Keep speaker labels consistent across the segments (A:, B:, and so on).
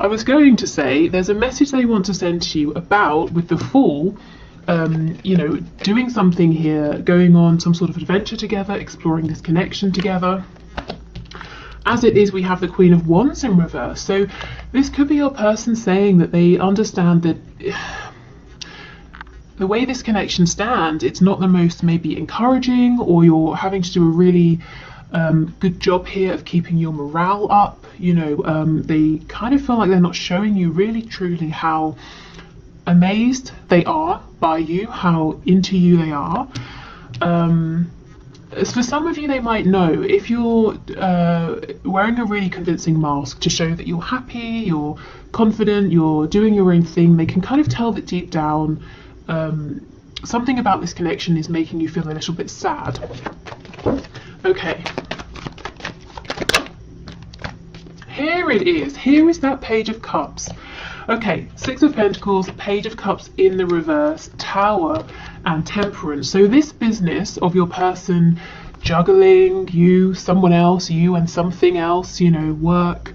A: I was going to say there's a message they want to send to you about, with the Fool, you know, doing something here, going on some sort of adventure together, exploring this connection together. As it is, we have the Queen of Wands in reverse. So this could be your person saying that they understand that the way this connection stands, it's not the most maybe encouraging, or you're having to do a really good job here of keeping your morale up. You know, they kind of feel like they're not showing you really truly how amazed they are by you, how into you they are. For some of you, they might know if you're wearing a really convincing mask to show that you're happy, you're confident, you're doing your own thing. They can kind of tell that deep down something about this connection is making you feel a little bit sad. Okay. Here it is. Here is that Page of Cups. Okay, Six of Pentacles, Page of Cups in the reverse, Tower, and Temperance. So this business of your person juggling you, someone else, you and something else, you know, work,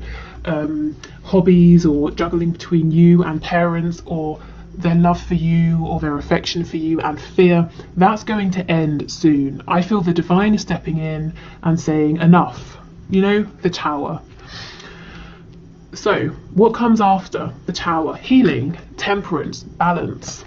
A: hobbies, or juggling between you and parents, or their love for you, or their affection for you and fear, that's going to end soon. I feel the divine is stepping in and saying enough, you know, the Tower. So what comes after the Tower? Healing, temperance, balance.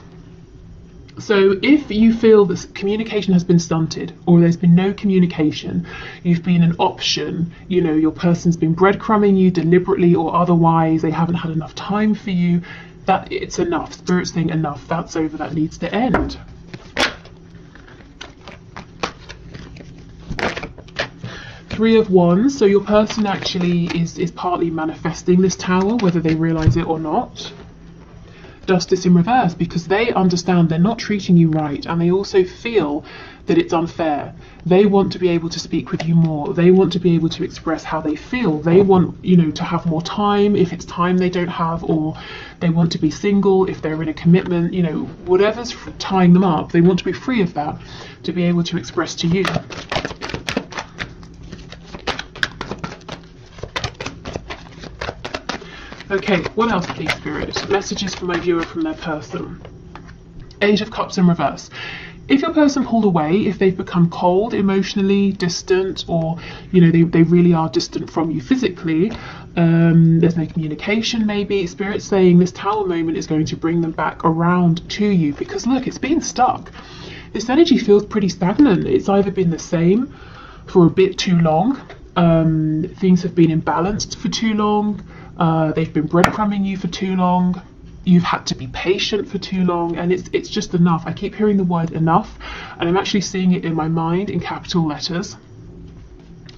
A: So if you feel that communication has been stunted, or there's been no communication, you've been an option, you know, your person's been breadcrumbing you deliberately or otherwise, they haven't had enough time for you, that it's enough. Spirit's saying enough, that's over, that needs to end. Three of Wands, so your person actually is partly manifesting this Tower, whether they realize it or not. Justice in reverse, because they understand they're not treating you right, and they also feel that it's unfair. They want to be able to speak with you more. They want to be able to express how they feel. They want, you know, to have more time if it's time they don't have, or they want to be single if they're in a commitment, you know, whatever's tying them up, they want to be free of that to be able to express to you. Okay, what else, please, Spirit? Messages from my viewer from their person. Eight of Cups in reverse. If your person pulled away, if they've become cold, emotionally distant, or, you know, they really are distant from you physically, there's no communication maybe, Spirit's saying this Tower moment is going to bring them back around to you, because look, it's been stuck. This energy feels pretty stagnant. It's either been the same for a bit too long, things have been imbalanced for too long, they've been breadcrumbing you for too long, you've had to be patient for too long, and it's just enough. I keep hearing the word enough, and I'm actually seeing it in my mind in capital letters.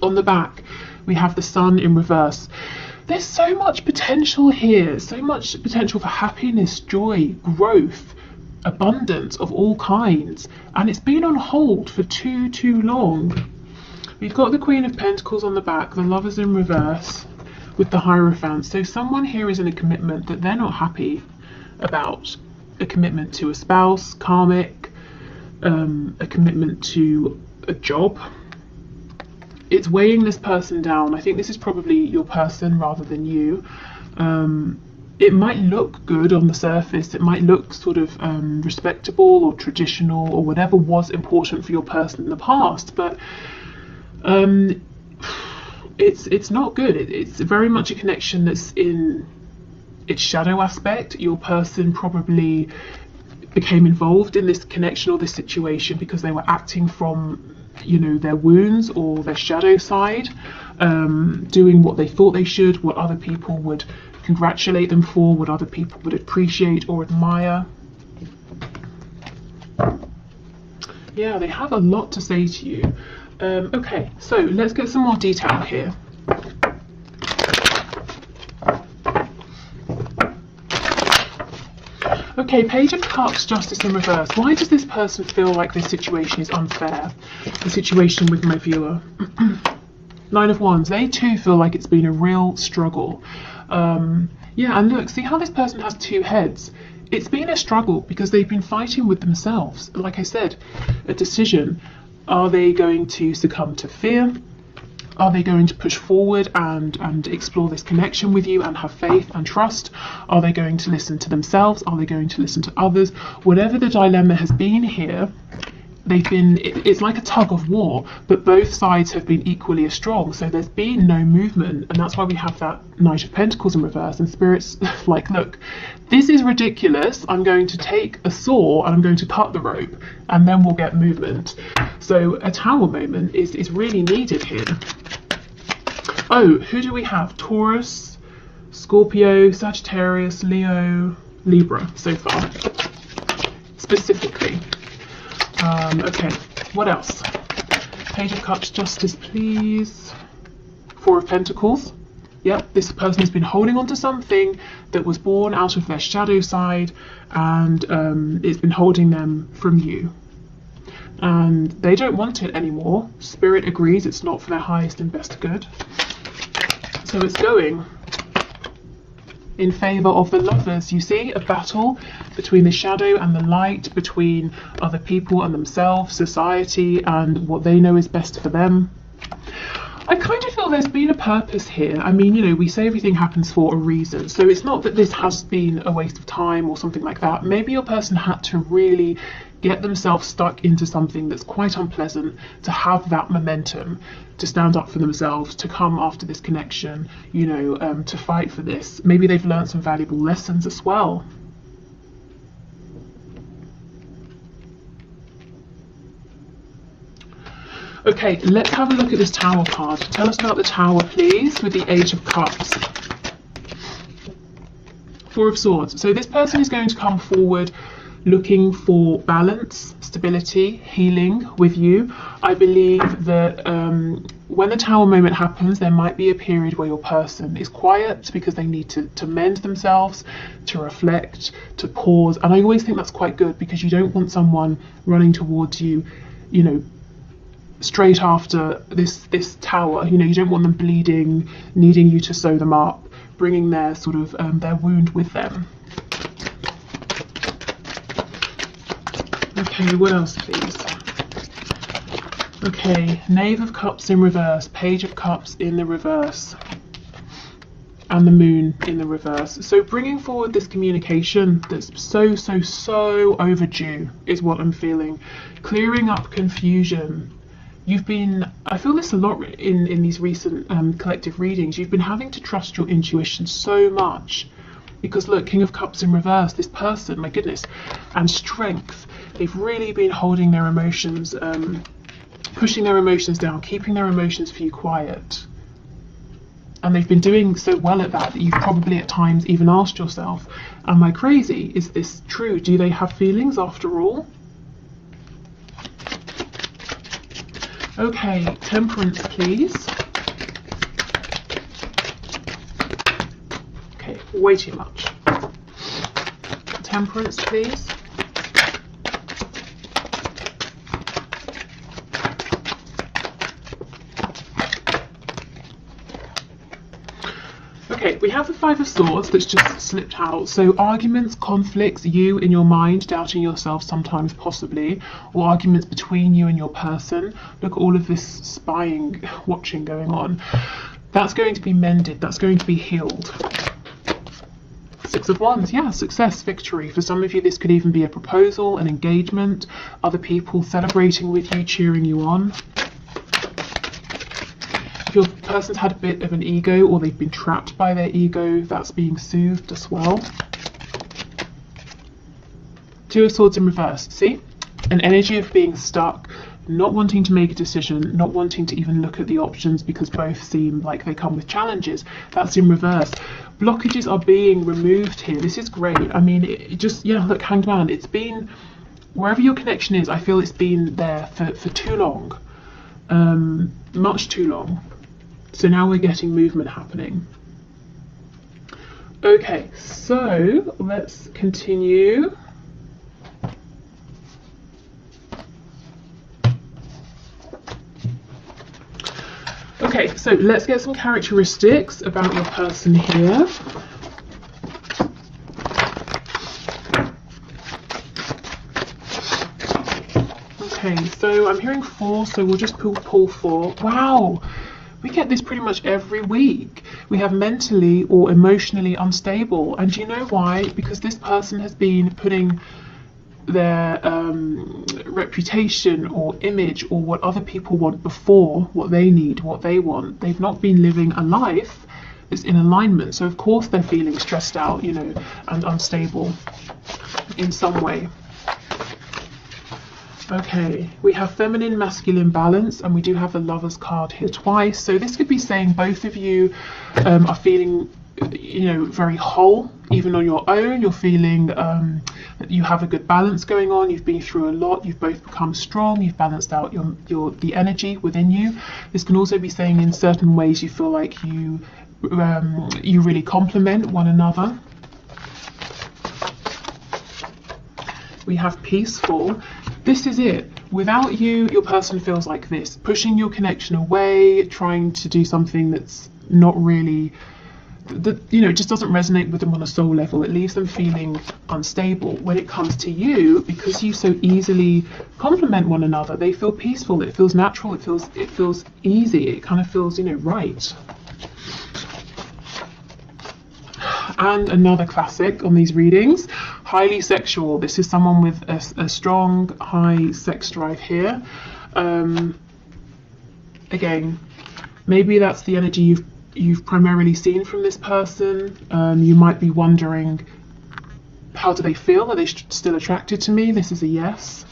A: On the back, we have the Sun in reverse. There's so much potential here, so much potential for happiness, joy, growth, abundance of all kinds, and it's been on hold for too long. We've got the Queen of Pentacles on the back, the Lovers in reverse, with the Hierophant. So someone here is in a commitment that they're not happy about. A commitment to a spouse, karmic, a commitment to a job. It's weighing this person down. I think this is probably your person rather than you. It might look good on the surface. It might look sort of respectable or traditional or whatever was important for your person in the past, but it's not good. It's very much a connection that's in its shadow aspect. Your person probably became involved in this connection or this situation because they were acting from, you know, their wounds or their shadow side, doing what they thought they should, what other people would congratulate them for, what other people would appreciate or admire. Yeah, they have a lot to say to you. Okay, so let's get some more detail here. Okay, Page of Cups, Justice in reverse. Why does this person feel like this situation is unfair? The situation with my viewer. Nine of Wands. They too feel like it's been a real struggle. Yeah, and look, see how this person has two heads. It's been a struggle because they've been fighting with themselves. Like I said, a decision. Are they going to succumb to fear? Are they going to push forward and explore this connection with you and have faith and trust? Are they going to listen to themselves? Are they going to listen to others? Whatever the dilemma has been here, it's like a tug of war, but both sides have been equally as strong. So there's been no movement, and that's why we have that Knight of Pentacles in reverse, and Spirit's like, look, this is ridiculous. I'm going to take a saw and I'm going to cut the rope, and then we'll get movement. So a Tower moment is really needed here. Oh, who do we have? Taurus, Scorpio, Sagittarius, Leo, Libra so far, specifically. Okay, what else? Page of Cups, Justice, please. Four of Pentacles. Yep, this person has been holding on to something that was born out of their shadow side, and it's been holding them from you. And they don't want it anymore. Spirit agrees it's not for their highest and best good. So it's going in favour of the Lovers. You see, a battle between the shadow and the light, between other people and themselves, society and what they know is best for them. I kind of feel there's been a purpose here. I mean, you know, we say everything happens for a reason, so it's not that this has been a waste of time or something like that. Maybe your person had to really get themselves stuck into something that's quite unpleasant, to have that momentum, to stand up for themselves, to come after this connection, you know, to fight for this. Maybe they've learned some valuable lessons as well. Okay, let's have a look at this Tower card. Tell us about the Tower, please, with the Eight of Cups. Four of Swords. So this person is going to come forward looking for balance, stability, healing with you. I believe that when the Tower moment happens, there might be a period where your person is quiet because they need to mend themselves, to reflect, to pause. And I always think that's quite good, because you don't want someone running towards you, you know, straight after this Tower. You know, you don't want them bleeding, needing you to sew them up, bringing their sort of their wound with them. Okay, what else, please? Okay, Knave of Cups in reverse, Page of Cups in the reverse, and the Moon in the reverse. So bringing forward this communication that's so overdue is what I'm feeling. Clearing up confusion. You've been, I feel this a lot in these recent collective readings, you've been having to trust your intuition so much. Because look, King of Cups in reverse, this person, my goodness, and strength. They've really been holding their emotions, pushing their emotions down, keeping their emotions for you quiet. And they've been doing so well at that you've probably at times even asked yourself, am I crazy? Is this true? Do they have feelings after all? Okay, Temperance, please. Okay, way too much. Temperance, please. Okay, we have the Five of Swords that's just slipped out. So arguments, conflicts, you in your mind, doubting yourself sometimes possibly, or arguments between you and your person. Look at all of this spying, watching going on. That's going to be mended, that's going to be healed. Six of Wands, yeah, success, victory. For some of you, this could even be a proposal, an engagement, other people celebrating with you, cheering you on. If your person's had a bit of an ego, or they've been trapped by their ego, that's being soothed as well. Two of Swords in reverse, see? An energy of being stuck, not wanting to make a decision, not wanting to even look at the options because both seem like they come with challenges. That's in reverse. Blockages are being removed here. This is great. I mean, it just, yeah, look, Hanged Man, it's been, wherever your connection is, I feel it's been there for too long. Much too long. So now we're getting movement happening. Okay, so let's continue. Okay, so let's get some characteristics about your person here. Okay, so I'm hearing 4, so we'll just pull 4. Wow, We get this pretty much every week. We have mentally or emotionally unstable. And do you know why? Because this person has been putting their reputation or image or what other people want before what they need, what they want. They've not been living a life that's in alignment. So of course they're feeling stressed out, you know, and unstable in some way. Okay, we have feminine, masculine balance, and we do have the Lovers card here twice. So this could be saying both of you are feeling, you know, very whole, even on your own. You're feeling that you have a good balance going on. You've been through a lot. You've both become strong. You've balanced out the energy within you. This can also be saying in certain ways you feel like you really complement one another. We have peaceful. This is it. Without you, your person feels like this, pushing your connection away, trying to do something that's not really, you know, it just doesn't resonate with them on a soul level. It leaves them feeling unstable. When it comes to you, because you so easily complement one another, they feel peaceful. It feels natural. It feels easy. It kind of feels, you know, right. And another classic on these readings, highly sexual. This is someone with a strong, high sex drive here. Again, maybe that's the energy you've primarily seen from this person. You might be wondering, how do they feel? Are they still attracted to me? This is a yes.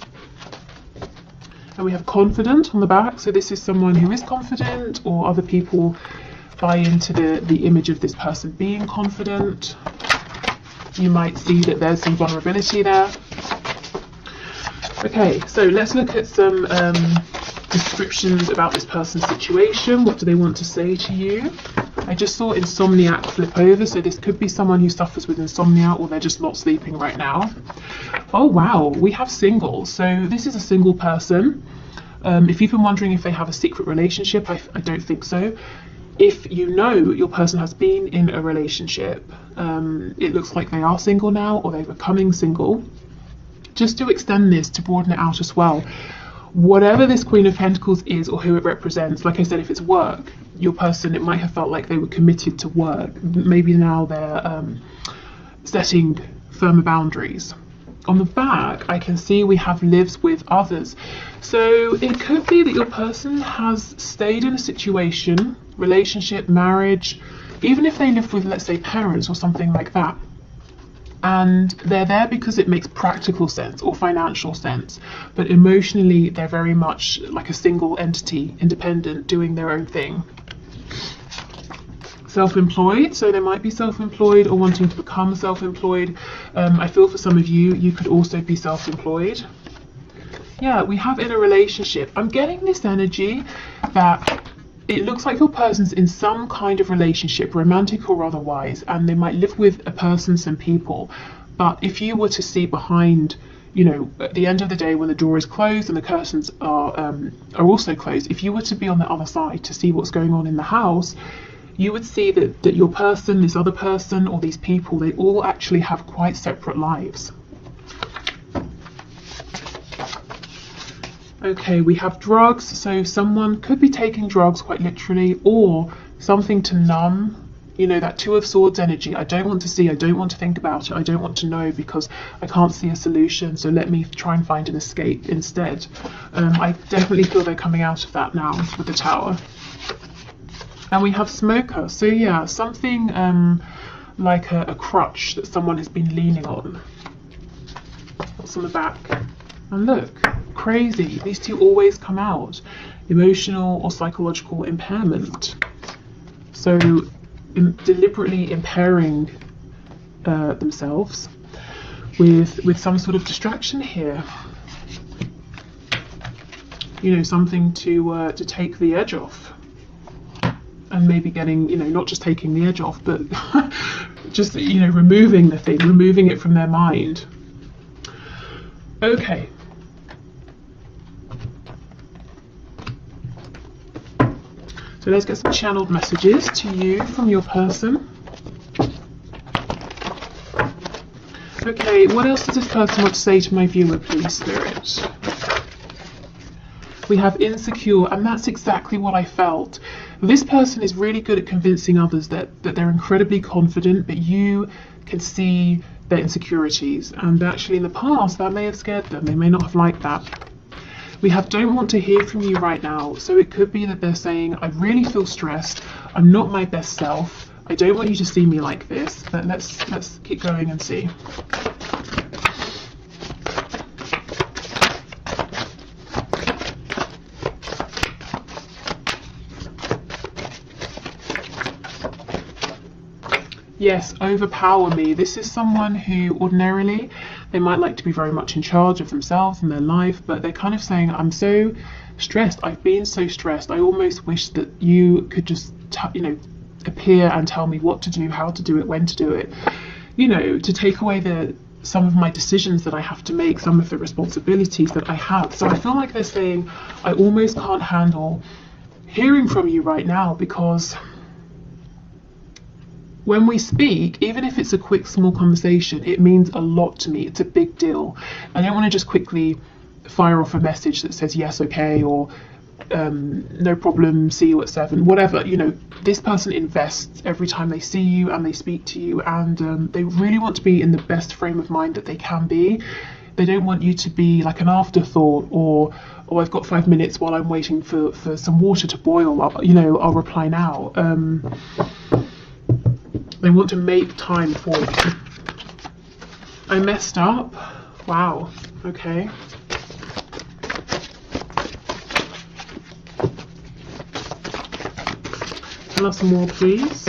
A: And we have confident on the back. So this is someone who is confident, or other people buy into the image of this person being confident. You might see that there's some vulnerability there. Okay, so let's look at some descriptions about this person's situation. What do they want to say to you? I just saw insomniac flip over, so this could be someone who suffers with insomnia, or they're just not sleeping right now. Oh wow, we have single. So this is a single person. If you've been wondering if they have a secret relationship, I don't think so. If you know your person has been in a relationship, it looks like they are single now, or they're becoming single. Just to extend this, to broaden it out as well, whatever this Queen of Pentacles is, or who it represents, like I said, if it's work, your person, it might have felt like they were committed to work. Maybe now they're setting firmer boundaries. On the back, I can see we have lives with others. So it could be that your person has stayed in a situation, relationship, marriage, even if they live with, let's say, parents or something like that, and they're there because it makes practical sense or financial sense, but emotionally they're very much like a single entity, independent, doing their own thing. Self-employed, so they might be self-employed or wanting to become self-employed. I feel for some of you, you could also be self-employed. Yeah, we have in a relationship. I'm getting this energy that it looks like your person's in some kind of relationship, romantic or otherwise, and they might live with a person, some people. But if you were to see behind, you know, at the end of the day when the door is closed and the curtains are also closed, if you were to be on the other side to see what's going on in the house, you would see that your person, this other person, or these people, they all actually have quite separate lives. Okay, we have drugs, so someone could be taking drugs quite literally, or something to numb, you know, that Two of Swords energy. I don't want to see, I don't want to think about it, I don't want to know because I can't see a solution, so let me try and find an escape instead. I definitely feel they're coming out of that now with the Tower. And we have smoker, so yeah, something like a crutch that someone has been leaning on. What's on the back? And look, crazy, these two always come out. Emotional or psychological impairment. So deliberately impairing themselves with some sort of distraction here. You know, something to take the edge off. And maybe getting, you know, not just taking the edge off, but just, you know, removing the thing, removing it from their mind. Okay. So let's get some channeled messages to you from your person. Okay, what else does this person want to say to my viewer, please, Spirit? We have insecure, and that's exactly what I felt. This person is really good at convincing others that they're incredibly confident, but you can see their insecurities, and actually in the past that may have scared them. They may not have liked that. We have don't want to hear from you right now, so it could be that they're saying, I really feel stressed, I'm not my best self, I don't want you to see me like this. But let's keep going and see. Yes, overpower me. This is someone who ordinarily, they might like to be very much in charge of themselves and their life, but they're kind of saying, I'm so stressed, I've been so stressed, I almost wish that you could just, appear and tell me what to do, how to do it, when to do it, to take away some of my decisions that I have to make, some of the responsibilities that I have. So I feel like they're saying, I almost can't handle hearing from you right now, because when we speak, even if it's a quick, small conversation, it means a lot to me. It's a big deal. I don't want to just quickly fire off a message that says yes, okay, or no problem, see you at 7, whatever. This person invests every time they see you and they speak to you, and they really want to be in the best frame of mind that they can be. They don't want you to be like an afterthought, or I've got 5 minutes while I'm waiting for some water to boil, I'll reply now. They want to make time for you. I messed up. Wow. Okay. Tell us more, please.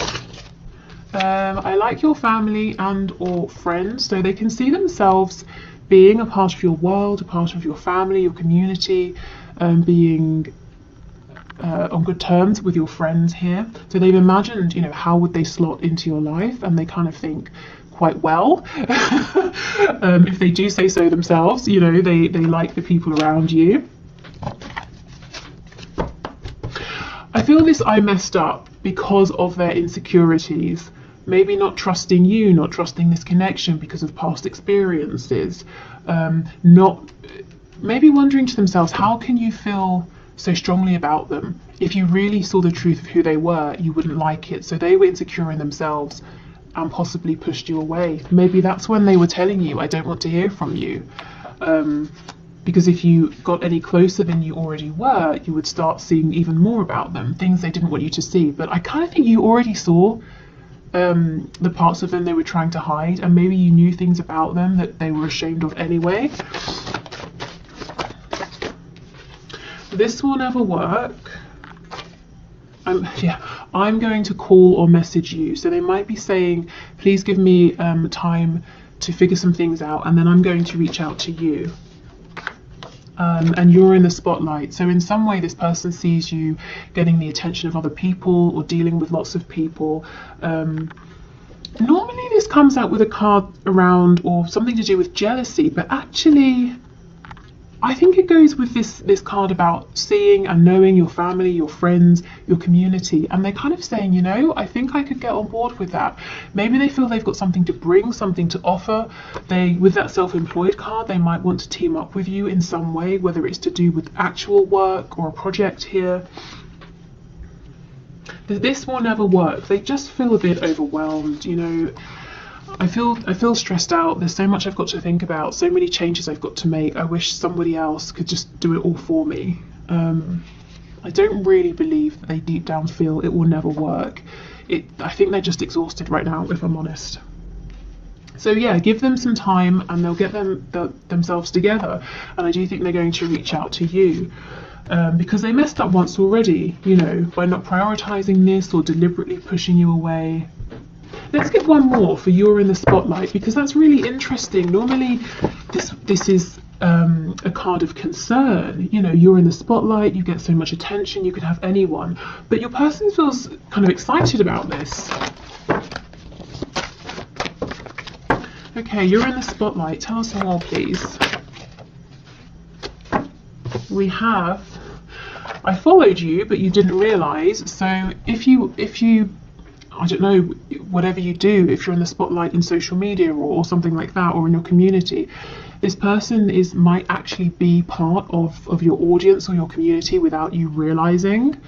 A: I like your family and or friends. So they can see themselves being a part of your world, a part of your family, your community, being on good terms with your friends here. So they've imagined, how would they slot into your life, and they kind of think quite well. If they do say so themselves, they like the people around you. I feel this I messed up because of their insecurities. Maybe not trusting you, not trusting this connection because of past experiences. Maybe wondering to themselves, how can you feel so strongly about them? If you really saw the truth of who they were, you wouldn't like it. So they were insecure in themselves and possibly pushed you away. Maybe that's when they were telling you, I don't want to hear from you. Because if you got any closer than you already were, you would start seeing even more about them, things they didn't want you to see. But I kind of think you already saw the parts of them they were trying to hide, and maybe you knew things about them that they were ashamed of anyway. This will never work. I'm going to call or message you. So they might be saying, please give me time to figure some things out, and then I'm going to reach out to you. And you're in the spotlight. So in some way this person sees you getting the attention of other people or dealing with lots of people. Normally this comes out with a card around or something to do with jealousy, but actually I think it goes with this card about seeing and knowing your family, your friends, your community, and they're kind of saying, I think I could get on board with that. Maybe they feel they've got something to bring, something to offer. With that self-employed card, they might want to team up with you in some way, whether it's to do with actual work or a project here. This will never work. They just feel a bit overwhelmed, I feel stressed out. There's so much I've got to think about, so many changes I've got to make. I wish somebody else could just do it all for me. I don't really believe that they deep down feel it will never work. I think they're just exhausted right now, if I'm honest. So yeah, give them some time and they'll get themselves together. And I do think they're going to reach out to you. Because they messed up once already, by not prioritizing this or deliberately pushing you away. Let's get one more for you're in the spotlight, because that's really interesting. Normally this is a card of concern. You're in the spotlight, you get so much attention, you could have anyone, but your person feels kind of excited about this. Okay, you're in the spotlight. Tell us more, please. We have, I followed you, but you didn't realize. So if you I don't know, whatever you do, if you're in the spotlight in social media or something like that, or in your community, this person might actually be part of your audience or your community without you realizing.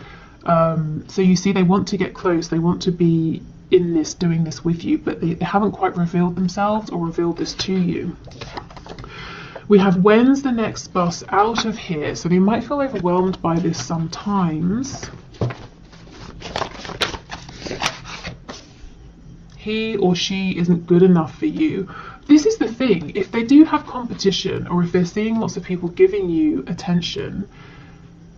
A: So you see, they want to get close, they want to be in this, doing this with you, but they haven't quite revealed themselves or revealed this to you. We have, when's the next bus out of here? So they might feel overwhelmed by this sometimes. He or she isn't good enough for you. This is the thing, if they do have competition, or if they're seeing lots of people giving you attention,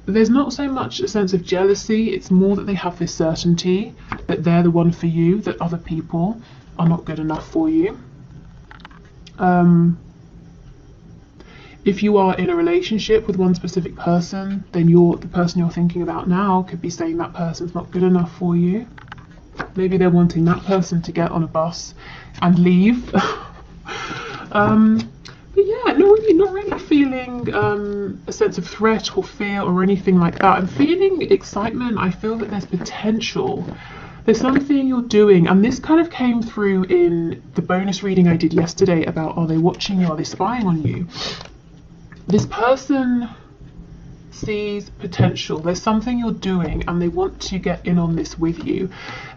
A: there's not so much a sense of jealousy, it's more that they have this certainty that they're the one for you, that other people are not good enough for you. If you are in a relationship with one specific person, then the person you're thinking about now could be saying that person's not good enough for you. Maybe they're wanting that person to get on a bus and leave. But yeah, not really feeling a sense of threat or fear or anything like that. I'm feeling excitement. I feel that there's potential. There's something you're doing, and this kind of came through in the bonus reading I did yesterday about, are they watching you, are they spying on you? This person sees potential. There's something you're doing and they want to get in on this with you.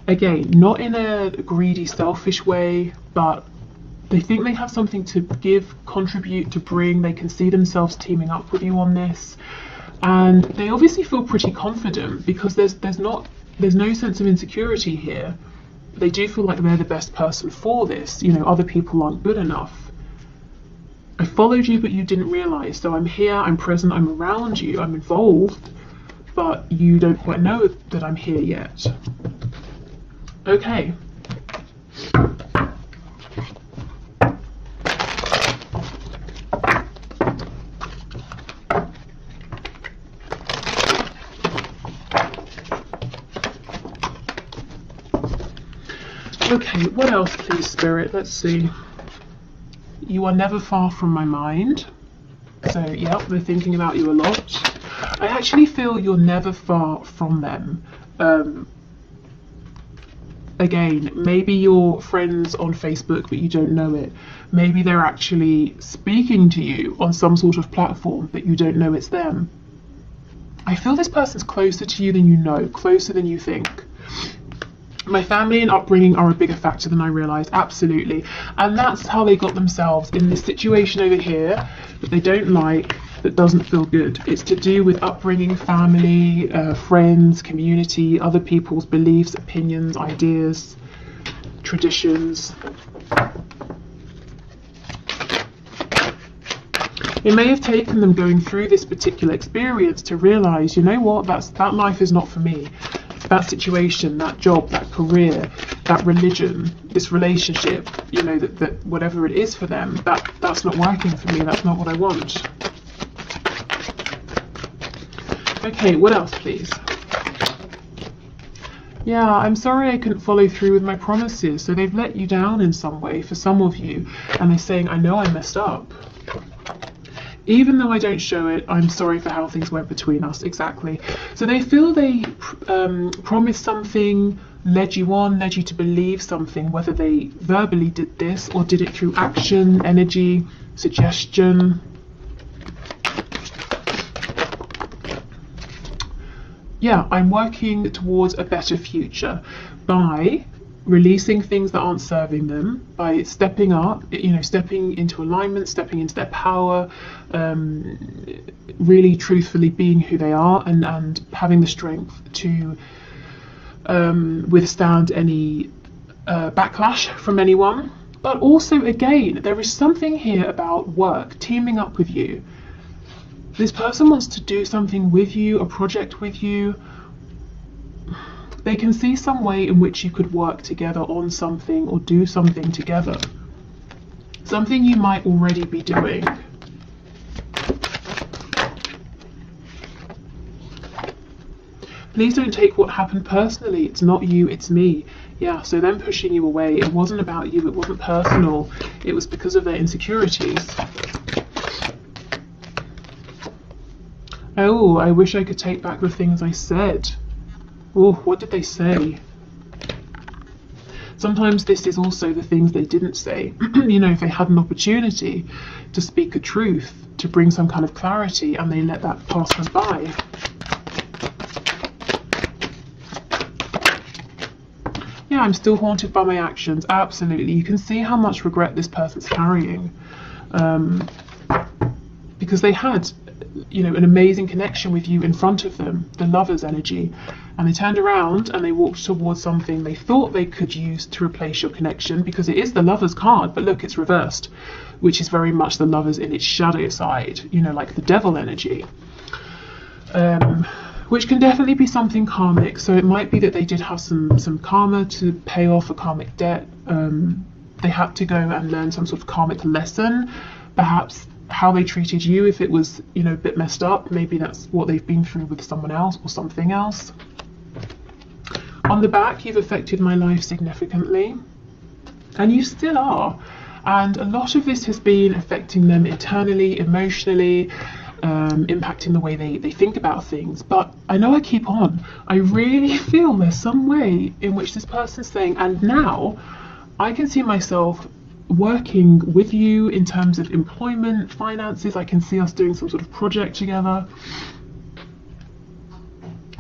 A: Again, not in a greedy, selfish way, but they think they have something to give, contribute, to bring. They can see themselves teaming up with you on this. And they obviously feel pretty confident because there's no sense of insecurity here. They do feel like they're the best person for this. You know, other people aren't good enough. I followed you, but you didn't realize. So I'm here, I'm present, I'm around you, I'm involved, but you don't quite know that I'm here yet. Okay. Okay, what else, please, Spirit? Let's see. You are never far from my mind. So, yeah, they're thinking about you a lot. I actually feel you're never far from them. Again, maybe you're friends on Facebook, but you don't know it. Maybe they're actually speaking to you on some sort of platform, but you don't know it's them. I feel this person's closer to you than you know, closer than you think. My family and upbringing are a bigger factor than I realised, absolutely. And that's how they got themselves in this situation over here that they don't like, that doesn't feel good. It's to do with upbringing, family, friends, community, other people's beliefs, opinions, ideas, traditions. It may have taken them going through this particular experience to realise, you know what, that life is not for me. That situation, that job, that career, that religion, this relationship, you know, that whatever it is for them, that's not working for me, that's not what I want. Okay, what else, please? Yeah, I'm sorry I couldn't follow through with my promises. So they've let you down in some way for some of you, and they're saying, I know I messed up. Even though I don't show it, I'm sorry for how things went between us, exactly. So they feel they promised something, led you on, led you to believe something, whether they verbally did this or did it through action, energy, suggestion. Yeah, I'm working towards a better future by releasing things that aren't serving them, by stepping up, you know, stepping into alignment, stepping into their power, really truthfully being who they are, and having the strength to withstand any backlash from anyone. But also, again, there is something here about work, teaming up with you. This person wants to do something with you, a project with you. They can see some way in which you could work together on something or do something together. Something you might already be doing. Please don't take what happened personally. It's not you, it's me. Yeah, so them pushing you away, it wasn't about you, it wasn't personal. It was because of their insecurities. Oh, I wish I could take back the things I said. Oh, what did they say? Sometimes this is also the things they didn't say. You know, if they had an opportunity to speak a truth, to bring some kind of clarity, and they let that pass them by. say I'm still haunted by my actions. Absolutely. You can see how much regret this person's carrying. Because they had, you know, an amazing connection with you in front of them, the Lover's energy, and they turned around and they walked towards something they thought they could use to replace your connection, because it is the Lover's card, but look, it's reversed, which is very much the Lover's in its shadow side, you know, like the devil energy, which can definitely be something karmic. So it might be that they did have some karma to pay off a karmic debt. They had to go and learn some sort of karmic lesson, perhaps how they treated you, if it was, you know, a bit messed up, maybe that's what they've been through with someone else or something else. On the back, you've affected my life significantly, and you still are, and a lot of this has been affecting them internally, emotionally, impacting the way they think about things. But I know I keep on, I really feel there's some way in which this person's saying, and now I can see myself working with you in terms of employment, finances. I can see us doing some sort of project together.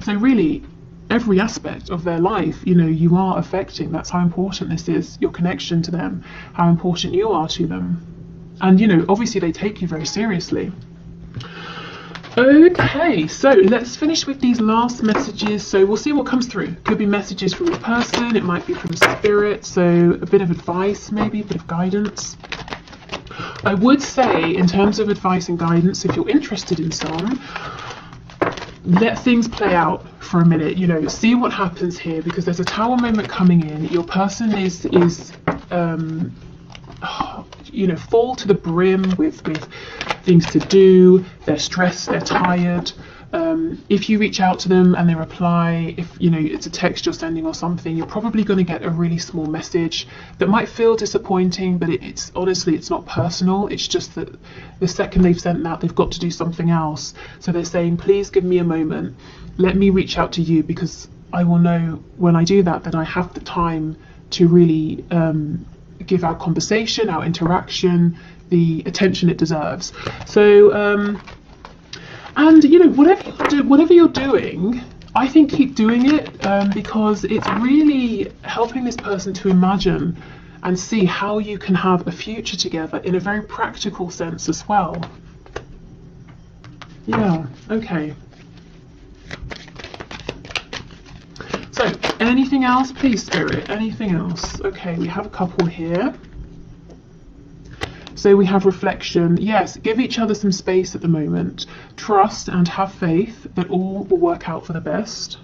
A: So really, every aspect of their life, you know, you are affecting. That's how important this is, your connection to them, how important you are to them. And, you know, obviously they take you very seriously. Okay, so let's finish with these last messages. So we'll see what comes through. Could be messages from a person, it might be from spirit, so a bit of advice, maybe a bit of guidance. I would say, in terms of advice and guidance, if you're interested in some, let things play out for a minute, you know, see what happens here, because there's a Tower moment coming in. Your person is you know, full to the brim with things to do, they're stressed, they're tired. If you reach out to them and they reply, if you know it's a text you're sending or something, you're probably going to get a really small message that might feel disappointing, but it's honestly, it's not personal. It's just that the second they've sent that, they've got to do something else. So they're saying, please give me a moment, let me reach out to you, because I will know when I do that I have the time to really give our conversation, our interaction, the attention it deserves. So and you know, whatever you're doing, I think keep doing it, because it's really helping this person to imagine and see how you can have a future together in a very practical sense as well. Yeah, okay. So, anything else, please, Spirit? Anything else? Okay, we have a couple here. So we have reflection. Yes, give each other some space at the moment. Trust and have faith that all will work out for the best.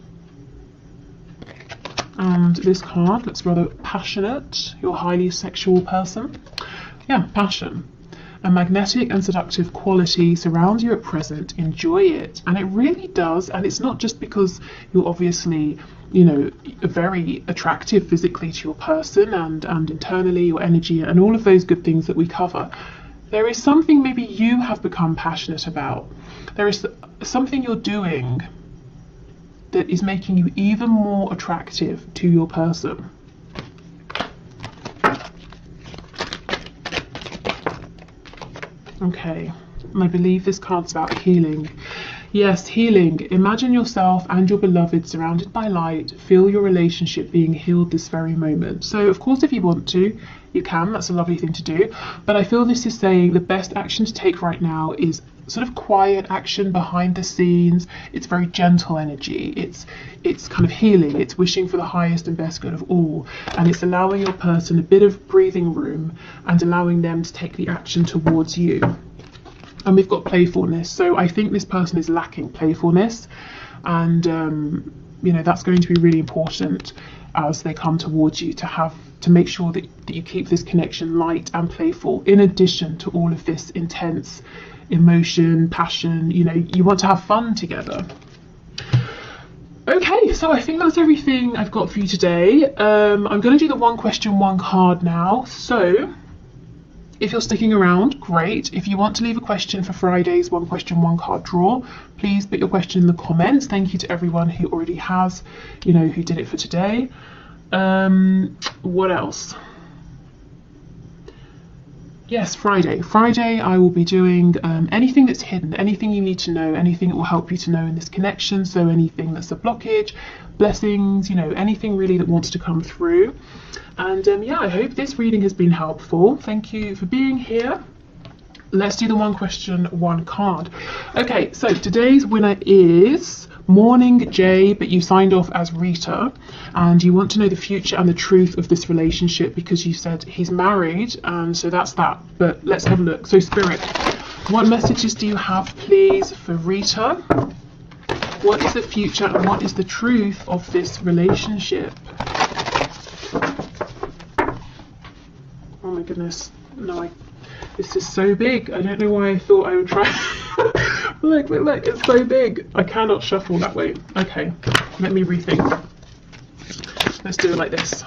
A: And this card looks rather passionate. You're a highly sexual person. Yeah, passion. A magnetic and seductive quality surrounds you at present. Enjoy it. And it really does. And it's not just because you're obviously, you know, very attractive physically to your person and internally, your energy and all of those good things that we cover. There is something maybe you have become passionate about. There is something you're doing that is making you even more attractive to your person. Okay, and I believe this card's about healing. Yes, healing. Imagine yourself and your beloved surrounded by light. Feel your relationship being healed this very moment. So, of course, if you want to, you can. That's a lovely thing to do. But I feel this is saying the best action to take right now is sort of quiet action behind the scenes. It's very gentle energy. It's kind of healing. It's wishing for the highest and best good of all. And it's allowing your person a bit of breathing room and allowing them to take the action towards you. And we've got playfulness. So I think this person is lacking playfulness. And, you know, that's going to be really important as they come towards you to make sure that you keep this connection light and playful, in addition to all of this intense emotion, passion. You know, you want to have fun together. Okay, so I think that's everything I've got for you today. I'm going to do the one question, one card now. So if you're sticking around, great. If you want to leave a question for Friday's one question, one card draw, please put your question in the comments. Thank you to everyone who already has, you know, who did it for today. What else? Yes, Friday. Friday, I will be doing anything that's hidden, anything you need to know, anything that will help you to know in this connection. So anything that's a blockage, blessings, you know, anything really that wants to come through. And yeah, I hope this reading has been helpful. Thank you for being here. Let's do the one question, one card. Okay, so today's winner is Morning J, but you signed off as Rita, and you want to know the future and the truth of this relationship because you said he's married, and so that's that. But let's have a look. So Spirit, what messages do you have, please, for Rita? What is the future and what is the truth of this relationship? Oh my goodness, no, this is so big. I don't know why I thought I would try. Look, it's so big. I cannot shuffle that way. Okay, let me rethink. Let's do it like this.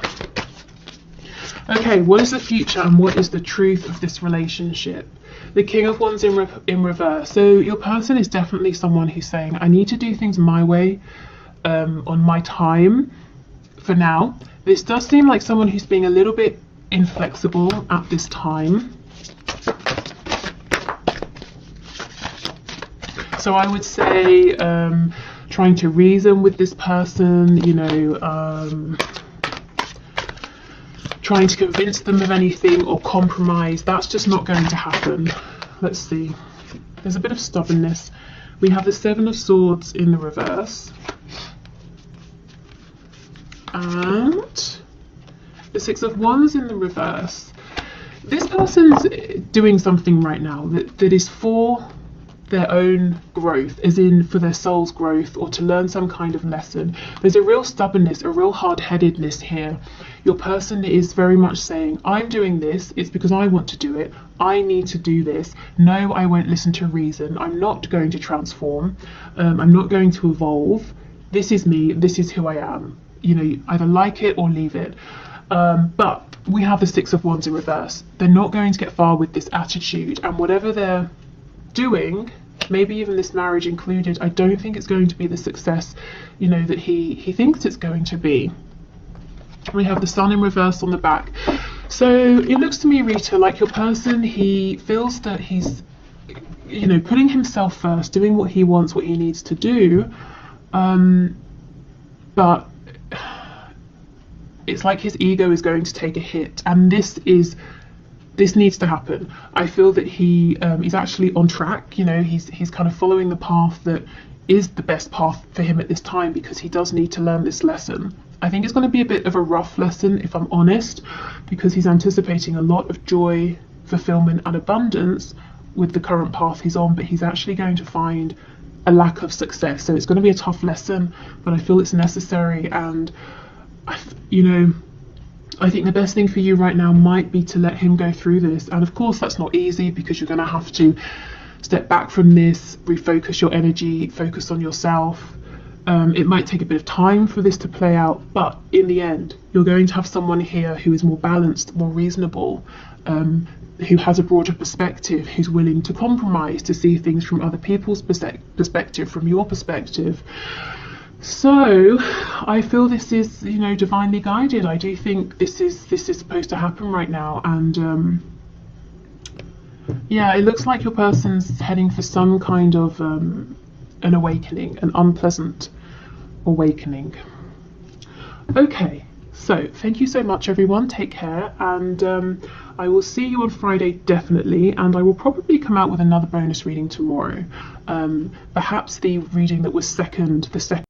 A: Okay, what is the future and what is the truth of this relationship? The King of Wands in reverse. So your person is definitely someone who's saying, I need to do things my way, on my time for now. This does seem like someone who's being a little bit inflexible at this time. So I would say trying to reason with this person, you know, trying to convince them of anything or compromise, that's just not going to happen. Let's see. There's a bit of stubbornness. We have the Seven of Swords in the reverse. And the Six of Wands in the reverse. This person's doing something right now that is for their own growth, as in for their soul's growth or to learn some kind of lesson. There's a real stubbornness, a real hard-headedness here. Your person is very much saying, I'm doing this, it's because I want to do it, I need to do this, no, I won't listen to reason, I'm not going to transform, I'm not going to evolve, this is me, this is who I am. You know, either like it or leave it. But we have the Six of Wands in reverse. They're not going to get far with this attitude, and whatever they're doing, maybe even this marriage included, I don't think it's going to be the success, you know, that he thinks it's going to be. We have the Sun in reverse on the back. So it looks to me, Rita, like your person, he feels that he's, you know, putting himself first, doing what he wants, what he needs to do, but it's like his ego is going to take a hit, and this needs to happen. I feel that he's actually on track. You know, he's kind of following the path that is the best path for him at this time because he does need to learn this lesson. I think it's going to be a bit of a rough lesson, if I'm honest, because he's anticipating a lot of joy, fulfillment and abundance with the current path he's on, but he's actually going to find a lack of success. So it's going to be a tough lesson, but I feel it's necessary. And you know, I think the best thing for you right now might be to let him go through this. And of course that's not easy because you're going to have to step back from this, refocus your energy, focus on yourself. It might take a bit of time for this to play out, but in the end you're going to have someone here who is more balanced, more reasonable, who has a broader perspective, who's willing to compromise, to see things from other people's perspective, from your perspective. So I feel this is, you know, divinely guided. I do think this is supposed to happen right now, and yeah, it looks like your person's heading for some kind of an awakening, an unpleasant awakening. Okay, so thank you so much everyone, take care, and I will see you on Friday definitely, and I will probably come out with another bonus reading tomorrow. Perhaps the reading that was the second